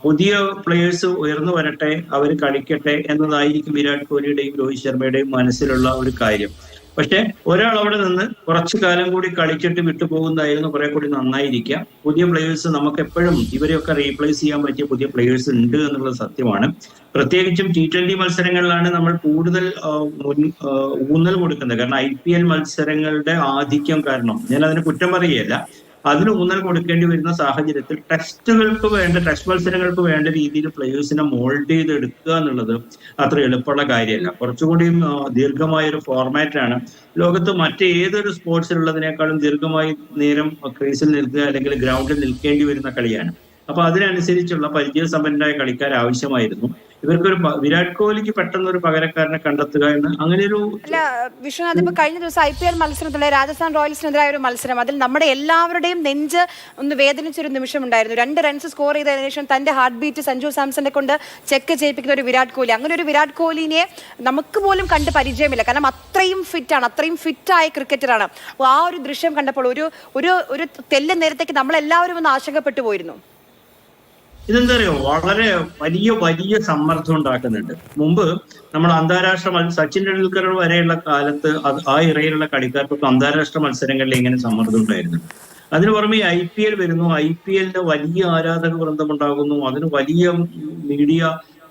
പുതിയ പ്ലേയേഴ്സ് ഉയർന്നു വരട്ടെ, അവർ കളിക്കട്ടെ എന്നതായിരിക്കും വിരാട് കോഹ്ലിയുടെയും രോഹിത് ശർമ്മയുടെയും മനസ്സിലുള്ള ഒരു കാര്യം. പക്ഷെ ഒരാൾ അവിടെ നിന്ന് കുറച്ചു കാലം കൂടി കളിച്ചിട്ട് വിട്ടുപോകുന്നതായിരുന്നു കുറെ കൂടി നന്നായിരിക്കാം. പുതിയ പ്ലേയേഴ്സ് നമുക്ക് എപ്പോഴും ഇവരെയൊക്കെ റീപ്ലേസ് ചെയ്യാൻ പറ്റിയ പുതിയ പ്ലേയേഴ്സ് ഉണ്ട് എന്നുള്ളത് സത്യമാണ്. പ്രത്യേകിച്ചും T20 മത്സരങ്ങളിലാണ് നമ്മൾ കൂടുതൽ ഊന്നൽ കൊടുക്കുന്നത്. കാരണം IPL മത്സരങ്ങളുടെ ആധിക്യം കാരണം ഞാൻ അതിന് കുറ്റം പറയുകയല്ല, അതിന് ഊന്നൽ കൊടുക്കേണ്ടി വരുന്ന സാഹചര്യത്തിൽ ടെസ്റ്റ് മത്സരങ്ങൾക്ക് വേണ്ട രീതിയിൽ പ്ലേയേഴ്സിനെ മോൾഡ് ചെയ്തെടുക്കുക എന്നുള്ളത് അത്ര എളുപ്പമുള്ള കാര്യമല്ല. കുറച്ചുകൂടിയും ദീർഘമായ ഒരു ഫോർമാറ്റാണ്. ലോകത്ത് മറ്റേതൊരു സ്പോർട്സിലുള്ളതിനേക്കാളും ദീർഘമായി നേരം ക്രീസിൽ നിൽക്കുക അല്ലെങ്കിൽ ഗ്രൗണ്ടിൽ നിൽക്കേണ്ടി വരുന്ന കളിയാണ്. അപ്പൊ അതിനനുസരിച്ചുള്ള പരിചയസമ്പന്നരായ കളിക്കാർ ആവശ്യമായിരുന്നു. ഇവർക്കൊരു വിരാട് കോഹ്ലിക്ക് പെട്ടെന്ന് ഒരു പകരക്കാരനെ കണ്ടെത്തുക എന്ന് അങ്ങനെ ഒരു അല്ല വിശ്വനാഥ്, ഇപ്പൊ കഴിഞ്ഞ ദിവസം IPL മത്സരത്തിലെ രാജസ്ഥാൻ റോയൽസിനെതിരായ ഒരു മത്സരം, അതിൽ നമ്മുടെ എല്ലാവരുടെയും നെഞ്ച് ഒന്ന് വേദനിച്ചൊരു നിമിഷം ഉണ്ടായിരുന്നു. 2 റൺസ് സ്കോർ ചെയ്തതിനു ശേഷം തന്റെ ഹാർട്ട് ബീറ്റ് സഞ്ജു സാംസനെ കൊണ്ട് ചെക്ക് ചെയ്യിപ്പിക്കുന്ന ഒരു വിരാട് കോഹ്ലി. അങ്ങനെ ഒരു വിരാട് കോഹ്ലിനെ നമുക്ക് പോലും കണ്ട് പരിചയമില്ല. കാരണം അത്രയും ഫിറ്റാണ്, അത്രയും ഫിറ്റായ ക്രിക്കറ്ററാണ്. ആ ഒരു ദൃശ്യം കണ്ടപ്പോൾ ഒരു ഒരു തെല്ല് നേരത്തേക്ക് നമ്മളെല്ലാവരും ഒന്ന് ആശങ്കപ്പെട്ടു പോയിരുന്നു. ഇതെന്താ അറിയോ, വളരെ വലിയ സമ്മർദ്ദം ഉണ്ടാക്കുന്നുണ്ട്. മുമ്പ് നമ്മൾ അന്താരാഷ്ട്ര സച്ചിൻ ടെണ്ടുൽക്കർ വരെയുള്ള കാലത്ത് ആ ഇറയിലുള്ള കളിക്കാർക്കൊക്കെ അന്താരാഷ്ട്ര മത്സരങ്ങളിൽ ഇങ്ങനെ സമ്മർദ്ദം ഉണ്ടായിരുന്നു. അതിനു പുറമെ IPL വരുന്നു, IPL-ന് വലിയ ആരാധക വൃന്ദം ഉണ്ടാകുന്നു, അതിന് വലിയ മീഡിയ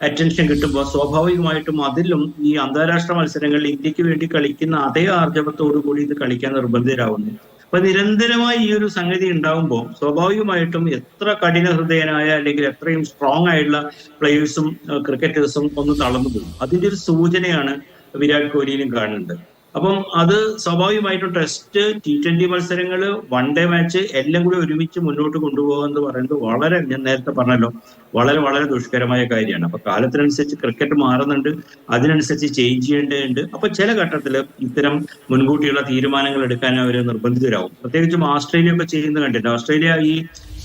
അറ്റൻഷൻ കിട്ടുമ്പോൾ സ്വാഭാവികമായിട്ടും അതിലും ഈ അന്താരാഷ്ട്ര മത്സരങ്ങളിൽ ഇന്ത്യക്ക് വേണ്ടി കളിക്കുന്ന അതേ ആർജവത്തോടു കൂടി ഇത് കളിക്കാൻ നിർബന്ധിതരാകുന്നു. അപ്പൊ നിരന്തരമായി ഈ ഒരു സംഗതി ഉണ്ടാകുമ്പോൾ സ്വാഭാവികമായിട്ടും എത്ര കഠിന ഹൃദയനായ അല്ലെങ്കിൽ എത്രയും സ്ട്രോങ് ആയിട്ടുള്ള പ്ലേയേഴ്സും ക്രിക്കറ്റേഴ്സും ഒന്ന് തളർന്നു പോകും. അതിന്റെ ഒരു സൂചനയാണ് വിരാട് കോഹ്ലിയിലും കാണുന്നുണ്ട്. അപ്പം അത് സ്വാഭാവികമായിട്ടും ടെസ്റ്റ് T20 മത്സരങ്ങൾ, വൺ ഡേ മാച്ച് എല്ലാം കൂടി ഒരുമിച്ച് മുന്നോട്ട് കൊണ്ടുപോകുക എന്ന് പറയുന്നത് ഞാൻ നേരത്തെ പറഞ്ഞല്ലോ, വളരെ ദുഷ്കരമായ കാര്യമാണ്. അപ്പൊ കാലത്തിനനുസരിച്ച് ക്രിക്കറ്റ് മാറുന്നുണ്ട്, അതിനനുസരിച്ച് ചേഞ്ച് ചെയ്യേണ്ടതുണ്ട്. അപ്പൊ ചില ഘട്ടത്തിൽ ഇത്തരം മുൻകൂട്ടിയുള്ള തീരുമാനങ്ങൾ എടുക്കാൻ അവർ നിർബന്ധിതരാകും. പ്രത്യേകിച്ചും ഓസ്ട്രേലിയ ഒക്കെ ചെയ്യുന്നത് കണ്ടിട്ട്, ഓസ്ട്രേലിയ ഈ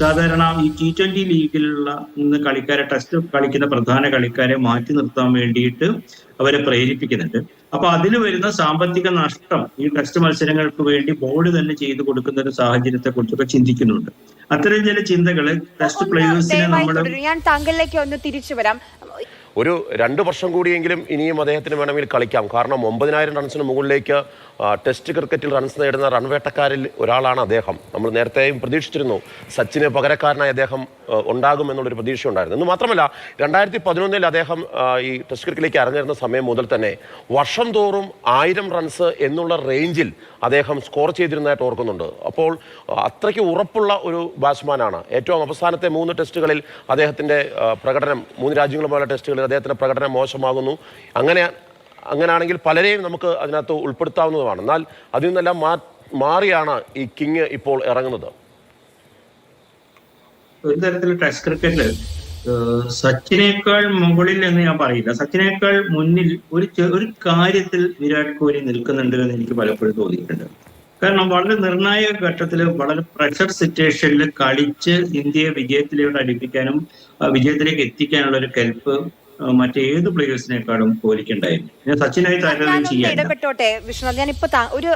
സാധാരണ ഈ T20 ലീഗിലുള്ള കളിക്കാരെ, ടെസ്റ്റ് കളിക്കുന്ന പ്രധാന കളിക്കാരെ മാറ്റി നിർത്താൻ വേണ്ടിയിട്ട് അവരെ പ്രേരിപ്പിക്കുന്നുണ്ട്. അപ്പൊ അതിൽ വരുന്ന സാമ്പത്തിക നഷ്ടം ഈ ടെസ്റ്റ് മത്സരങ്ങൾക്ക് വേണ്ടി ബോർഡ് തന്നെ ചെയ്തു കൊടുക്കുന്ന ഒരു സാഹചര്യത്തെ കുറിച്ചൊക്കെ ചിന്തിക്കുന്നുണ്ട്. അത്തരം ചില ചിന്തകള് ടെസ്റ്റ് പ്ലേയേഴ്സിനെ നമ്മൾ ഞാൻ താങ്കളിലേക്ക് ഒന്ന് തിരിച്ചു വരാം. ഒരു 2 വർഷം കൂടിയെങ്കിലും ഇനിയും അദ്ദേഹത്തിന് വേണമെങ്കിൽ കളിക്കാം. കാരണം 9000 റൺസിന് മുകളിലേക്ക് ടെസ്റ്റ് ക്രിക്കറ്റിൽ റൺസ് നേടുന്ന റൺവേട്ടക്കാരിൽ ഒരാളാണ് അദ്ദേഹം. നമ്മൾ നേരത്തെയും പ്രതീക്ഷിച്ചിരുന്നു സച്ചിന് പകരക്കാരനായി അദ്ദേഹം ഉണ്ടാകുമെന്നുള്ളൊരു പ്രതീക്ഷ ഉണ്ടായിരുന്നു. എന്ന് മാത്രമല്ല 2011 അദ്ദേഹം ഈ ടെസ്റ്റ് ക്രിക്കറ്റിലേക്ക് ഇറങ്ങിയിരുന്ന സമയം മുതൽ തന്നെ വർഷം തോറും 1000 റൺസ് എന്നുള്ള റേഞ്ചിൽ അദ്ദേഹം സ്കോർ ചെയ്തിരുന്നതായിട്ട് ഓർക്കുന്നുണ്ട്. അപ്പോൾ അത്രയ്ക്ക് ഉറപ്പുള്ള ഒരു ബാറ്റ്സ്മാനാണ്. ഏറ്റവും അവസാനത്തെ 3 ടെസ്റ്റുകളിൽ അദ്ദേഹത്തിൻ്റെ പ്രകടനം, 3 രാജ്യങ്ങളുമായുള്ള ടെസ്റ്റുകളിൽ അദ്ദേഹത്തിൻ്റെ പ്രകടനം മോശമാകുന്നു. അങ്ങനെയാണെങ്കിൽ പലരെയും നമുക്ക് അതിനകത്ത് ഉൾപ്പെടുത്താവുന്നതുമാണ്. എന്നാൽ അതിൽ നിന്നെല്ലാം മാറിയാണ് ഈ കിങ് ഇപ്പോൾ ഇറങ്ങുന്നത്. ഒരു തരത്തിൽ ടെസ്റ്റ് ക്രിക്കറ്റില് സച്ചിനേക്കാൾ മുകളിൽ എന്ന് ഞാൻ പറയില്ല, സച്ചിനേക്കാൾ മുന്നിൽ ഒരു കാര്യത്തിൽ വിരാട് കോഹ്ലി നിൽക്കുന്നുണ്ട് എന്ന് എനിക്ക് പലപ്പോഴും തോന്നിയിട്ടുണ്ട്. കാരണം വളരെ നിർണായക ഘട്ടത്തിൽ വളരെ പ്രഷർ സിറ്റുവേഷനിൽ കളിച്ച് ഇന്ത്യയെ വിജയത്തിലേക്ക് അടുപ്പിക്കാനും വിജയത്തിലേക്ക് എത്തിക്കാനുള്ള ഒരു കെൽപ്പ് മറ്റേത് പ്ലേയേഴ്സിനേക്കാളും കോഹ്ലിക്കുണ്ടായിരുന്നു. സച്ചിനായി താരതമ്യം ചെയ്യാൻ ഇടപെട്ടോട്ടെ വിഷ്ണു, ഞാനിപ്പോ ഒരു